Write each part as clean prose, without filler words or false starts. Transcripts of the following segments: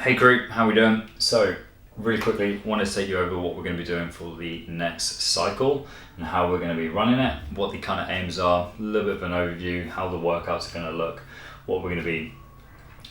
Hey crew, how we doing? So really quickly, wanted to take you over what we're going to be doing for the next cycle and how we're going to be running it, what the kind of aims are, a little bit of an overview, how the workouts are going to look, what we're going to be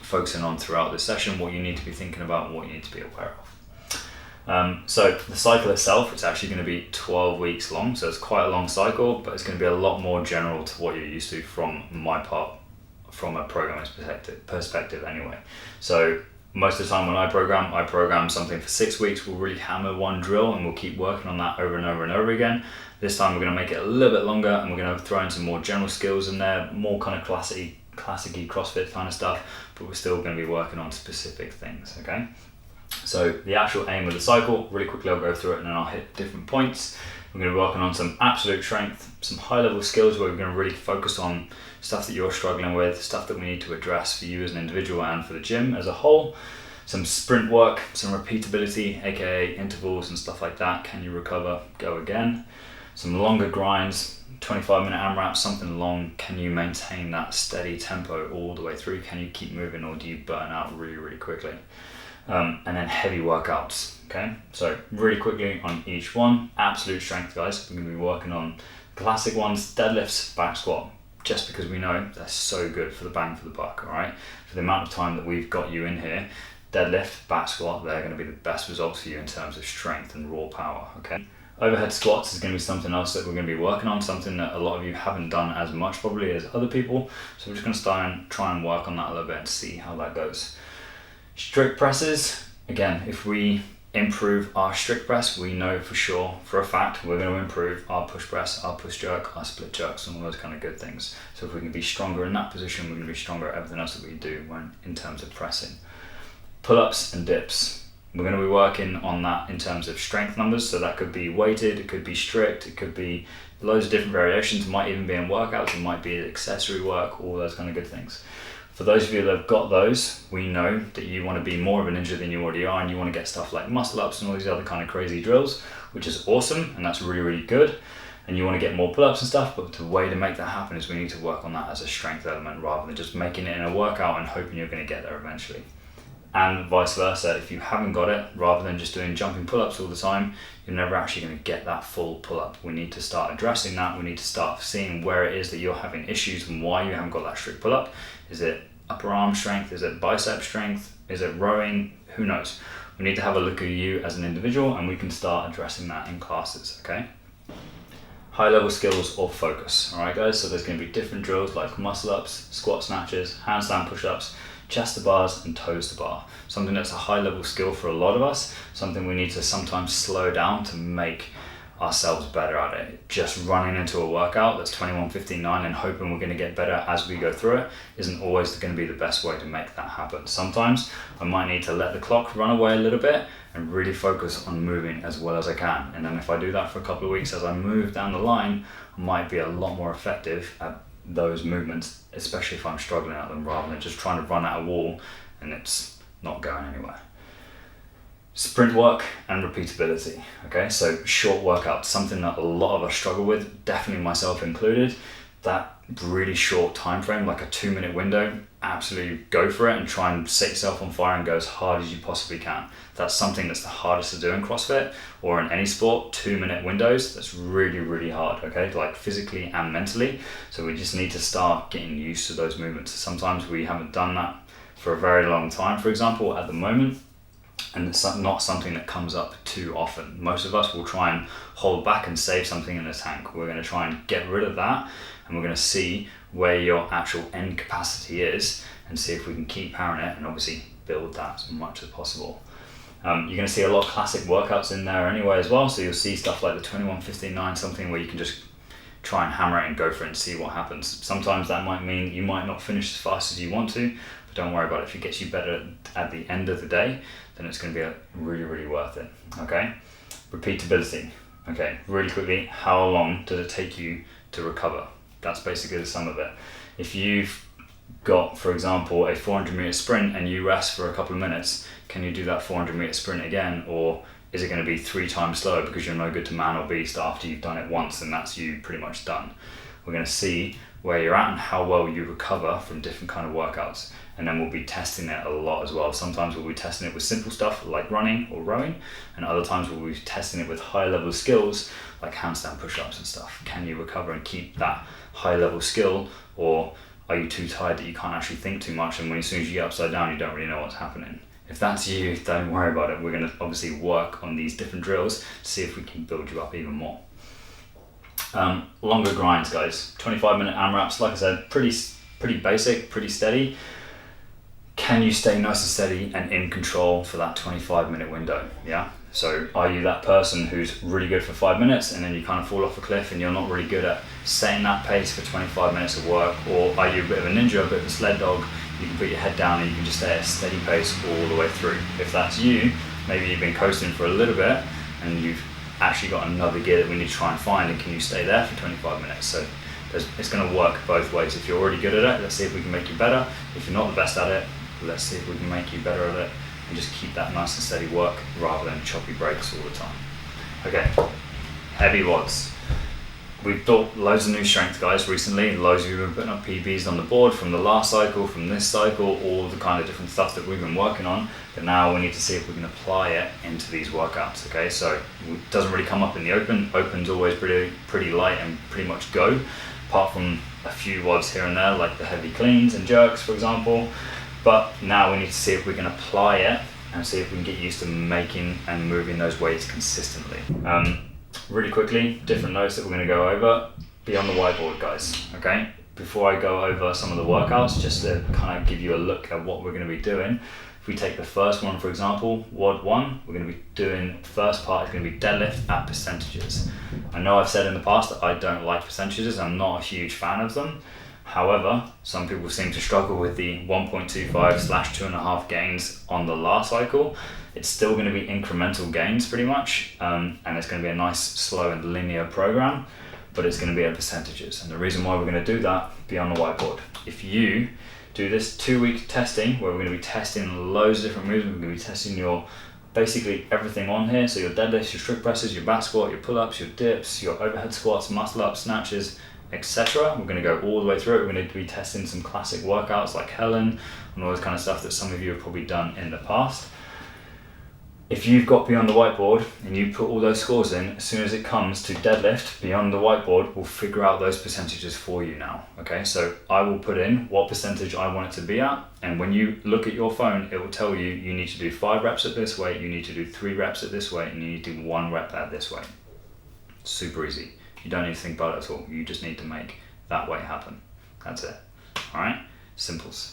focusing on throughout this session, what you need to be thinking about, what you need to be aware of. So the cycle itself, it's actually going to be 12 weeks long, so it's quite a long cycle, but it's going to be a lot more general to what you're used to from my part, from a programmer's perspective anyway. So most of the time when I program something for 6 weeks. We'll really hammer one drill and we'll keep working on that over and over and over again. This time we're going to make it a little bit longer and we're going to throw in some more general skills in there, more kind of classic-y CrossFit kind of stuff, but we're still going to be working on specific things, okay? So the actual aim of the cycle, really quickly I'll go through it and then I'll hit different points. We're going to be working on some absolute strength, some high level skills where we're going to really focus on stuff that you're struggling with, stuff that we need to address for you as an individual and for the gym as a whole. Some sprint work, some repeatability, aka intervals and stuff like that. Can you recover? Go again. Some longer grinds, 25-minute AMRAPs, something long. Can you maintain that steady tempo all the way through? Can you keep moving or do you burn out really, really quickly? And then heavy workouts, okay? So really quickly on each one, absolute strength guys. We're gonna be working on classic ones, deadlifts, back squat, just because we know they're so good for the bang for the buck, all right? For the amount of time that we've got you in here, deadlift, back squat, they're gonna be the best results for you in terms of strength and raw power, okay? Overhead squats is gonna be something else that we're gonna be working on, something that a lot of you haven't done as much probably as other people. So we're just gonna try and work on that a little bit and see how that goes. Strict presses, again, if we improve our strict press, we know for sure, for a fact, we're going to improve our push press, our push jerk, our split jerks, and all those kind of good things. So if we can be stronger in that position, we're going to be stronger at everything else that we do when in terms of pressing. Pull-ups and dips. We're going to be working on that in terms of strength numbers, so that could be weighted, it could be strict, it could be loads of different variations, it might even be in workouts, it might be accessory work, all those kind of good things. For those of you that have got those, we know that you want to be more of a ninja than you already are and you want to get stuff like muscle ups and all these other kind of crazy drills, which is awesome and that's really, really good. And you want to get more pull-ups and stuff, but the way to make that happen is we need to work on that as a strength element rather than just making it in a workout and hoping you're going to get there eventually. And vice versa, if you haven't got it, rather than just doing jumping pull-ups all the time, you're never actually going to get that full pull-up. We need to start addressing that. We need to start seeing where it is that you're having issues and why you haven't got that strict pull-up. Is it upper arm strength? Is it bicep strength? Is it rowing? Who knows? We need to have a look at you as an individual and we can start addressing that in classes, okay? High level skills or focus, all right guys? So there's going to be different drills like muscle ups, squat snatches, handstand push-ups, chest to bars and toes to bar. Something that's a high level skill for a lot of us, something we need to sometimes slow down to make ourselves better at it. Just running into a workout that's 21:59 and hoping we're going to get better as we go through it isn't always going to be the best way to make that happen. Sometimes I might need to let the clock run away a little bit and really focus on moving as well as I can. And then if I do that for a couple of weeks as I move down the line, I might be a lot more effective at those movements, especially if I'm struggling at them rather than just trying to run at a wall and it's not going anywhere. Sprint work and repeatability, okay? So short workouts, something that a lot of us struggle with, definitely myself included. That really short time frame, like a 2-minute window, absolutely go for it and try and set yourself on fire and go as hard as you possibly can. That's something that's the hardest to do in CrossFit or in any sport, 2-minute windows, that's really, really hard, okay? Like physically and mentally. So we just need to start getting used to those movements. Sometimes we haven't done that for a very long time, for example, at the moment, and it's not something that comes up too often. Most of us will try and hold back and save something in the tank. We're going to try and get rid of that and we're going to see where your actual end capacity is and see if we can keep powering it and obviously build that as much as possible. You're going to see a lot of classic workouts in there anyway as well, so you'll see stuff like the 21:59, something where you can just try and hammer it and go for it and see what happens. Sometimes that might mean you might not finish as fast as you want to, but don't worry about it. If it gets you better at the end of the day, then it's going to be really, really worth it, okay? Repeatability, okay, really quickly, how long does it take you to recover? That's basically the sum of it. If you've got, for example, a 400 meter sprint and you rest for a couple of minutes, can you do that 400 meter sprint again? Or is it going to be 3 times slower because you're no good to man or beast after you've done it once and that's you pretty much done? We're going to see where you're at and how well you recover from different kind of workouts. And then we'll be testing it a lot as well. Sometimes we'll be testing it with simple stuff like running or rowing, and other times we'll be testing it with high level skills like handstand push-ups and stuff. Can you recover and keep that high level skill, or are you too tired that you can't actually think too much, and as soon as you get upside down you don't really know what's happening? If that's you, don't worry about it. We're going to obviously work on these different drills to see if we can build you up even more. Longer grinds, guys. 25-minute AMRAPs, like I said, pretty basic, pretty steady. Can you stay nice and steady and in control for that 25-minute window? Yeah. So are you that person who's really good for 5 minutes and then you kind of fall off a cliff and you're not really good at staying that pace for 25 minutes of work? Or are you a bit of a ninja, a bit of a sled dog? You can put your head down and you can just stay at a steady pace all the way through. If that's you, maybe you've been coasting for a little bit and you've actually got another gear that we need to try and find, and can you stay there for 25 minutes? So it's going to work both ways. If you're already good at it, let's see if we can make you better. If you're not the best at it, let's see if we can make you better at it and just keep that nice and steady work rather than choppy breaks all the time. Okay, heavy WODs. We've built loads of new strength, guys, recently. Loads of you have been putting up PBs on the board from the last cycle, from this cycle, all the kind of different stuff that we've been working on. But now we need to see if we can apply it into these workouts, okay? So it doesn't really come up in the open. Open's always pretty light and pretty much go, apart from a few WODs here and there, like the heavy cleans and jerks, for example. But now we need to see if we can apply it and see if we can get used to making and moving those weights consistently. Really quickly, different notes that we're going to go over. Be on the whiteboard, guys, okay? Before I go over some of the workouts, just to kind of give you a look at what we're going to be doing. If we take the first one, for example, WOD 1, we're going to be doing, the first part is going to be deadlift at percentages. I know I've said in the past that I don't like percentages. I'm not a huge fan of them. However, some people seem to struggle with the 1.25/2.5 gains on the last cycle. It's still going to be incremental gains pretty much, and it's going to be a nice, slow and linear program, but it's going to be at percentages. And the reason why we're going to do that, be on the whiteboard. If you do this 2-week testing, where we're going to be testing loads of different moves, we're going to be testing your basically everything on here, so your deadlifts, your strict presses, your back squat, your pull-ups, your dips, your overhead squats, muscle-ups, snatches, etc. We're going to go all the way through it. We're going to be testing some classic workouts like Helen and all this kind of stuff that some of you have probably done in the past. If you've got beyond the whiteboard and you put all those scores in, as soon as it comes to deadlift, beyond the whiteboard, we'll figure out those percentages for you now. Okay, so I will put in what percentage I want it to be at, and when you look at your phone, it will tell you, you need to do 5 reps at this weight, you need to do 3 reps at this weight, and you need to do 1 rep at this weight. Super easy. You don't need to think about it at all. You just need to make that weight happen. That's it. All right? Simples.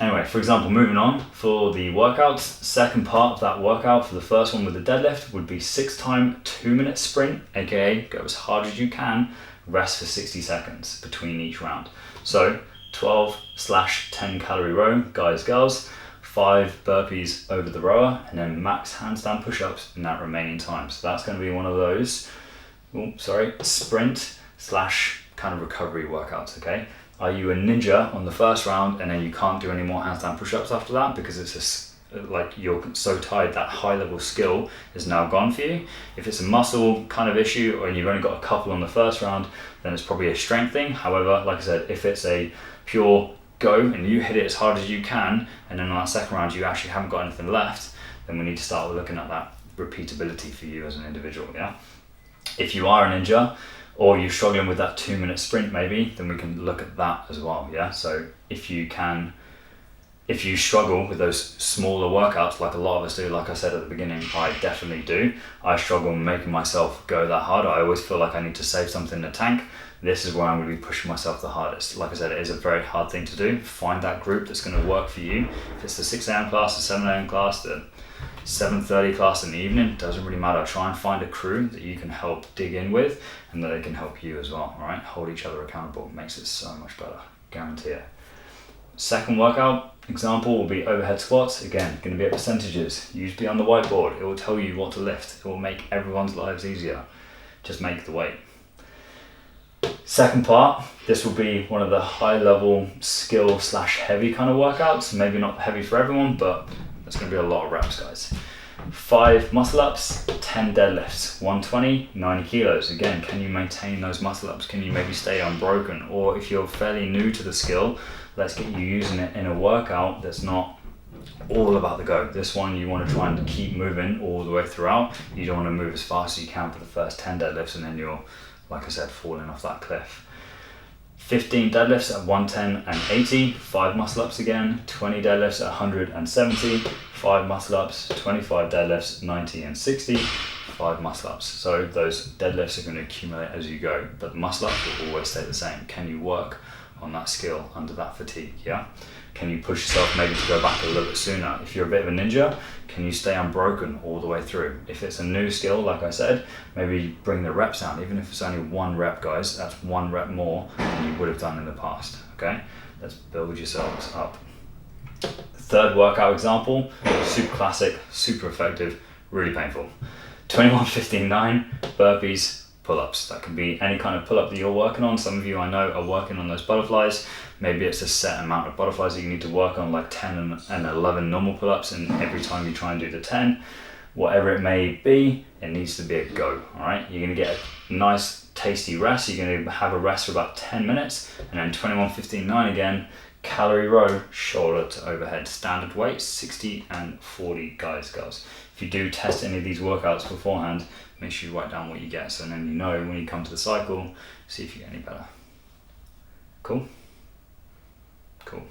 Anyway, for example, moving on for the workouts, second part of that workout for the first one with the deadlift would be 6-time 2-minute sprint, aka go as hard as you can, rest for 60 seconds between each round. So 12/10 calorie row, guys, girls, 5 burpees over the rower, and then max handstand push-ups in that remaining time. So that's going to be one of those, sprint / kind of recovery workouts, okay? Are you a ninja on the first round and then you can't do any more handstand push-ups after that because it's like you're so tired that high level skill is now gone for you? If it's a muscle kind of issue or you've only got a couple on the first round, then it's probably a strength thing. However, like I said, if it's a pure go and you hit it as hard as you can and then on that second round you actually haven't got anything left, then we need to start looking at that repeatability for you as an individual. Yeah. If you are a ninja or you're struggling with that 2-minute sprint maybe, then we can look at that as well. Yeah. So if you struggle with those smaller workouts, like a lot of us do, like I said at the beginning, I definitely do. I struggle making myself go that hard. I always feel like I need to save something in the tank. This is where I'm going to be pushing myself the hardest. Like I said, it is a very hard thing to do. Find that group that's going to work for you. If it's the 6 a.m. class, the 7 a.m. class, the 7:30 class in the evening, doesn't really matter. Try and find a crew that you can help dig in with and that they can help you as well. All right, hold each other accountable. Makes it so much better. Guarantee it. Second workout example will be overhead squats. Again, going to be at percentages. Use be on the whiteboard. It will tell you what to lift. It will make everyone's lives easier. Just make the weight. Second part, this will be one of the high level skill / heavy kind of workouts. Maybe not heavy for everyone, but there's going to be a lot of reps, guys. 5 muscle ups, 10 deadlifts, 120, 90 kilos. Again, can you maintain those muscle ups? Can you maybe stay unbroken? Or if you're fairly new to the skill, let's get you using it in a workout that's not all about the go. This one you want to try and keep moving all the way throughout. You don't want to move as fast as you can for the first 10 deadlifts and then you're, like I said, falling off that cliff. 15 deadlifts at 110 and 80, 5 muscle ups again, 20 deadlifts at 170, 5 muscle ups, 25 deadlifts, 90 and 60, 5 muscle ups. So those deadlifts are going to accumulate as you go, but the muscle ups will always stay the same. Can you work on that skill under that fatigue? Yeah. Can you push yourself maybe to go back a little bit sooner? If you're a bit of a ninja, can you stay unbroken all the way through? If it's a new skill, like I said, maybe bring the reps down. Even if it's only 1 rep, guys, that's 1 rep more than you would have done in the past, okay? Let's build yourselves up. Third workout example, super classic, super effective, really painful. 21, 15, 9, burpees, pull-ups. That can be any kind of pull-up that you're working on. Some of you I know are working on those butterflies. Maybe it's a set amount of butterflies that you need to work on, like 10 and 11 normal pull-ups, and every time you try and do the 10, whatever it may be, it needs to be a go, all right? You're gonna get a nice tasty rest. You're gonna have a rest for about 10 minutes, and then 21, 15, 9 again, calorie row, shoulder to overhead. Standard weight, 60 and 40, guys, girls. If you do test any of these workouts beforehand, make sure you write down what you get, so then you know when you come to the cycle, see if you get any better. Cool? Cool.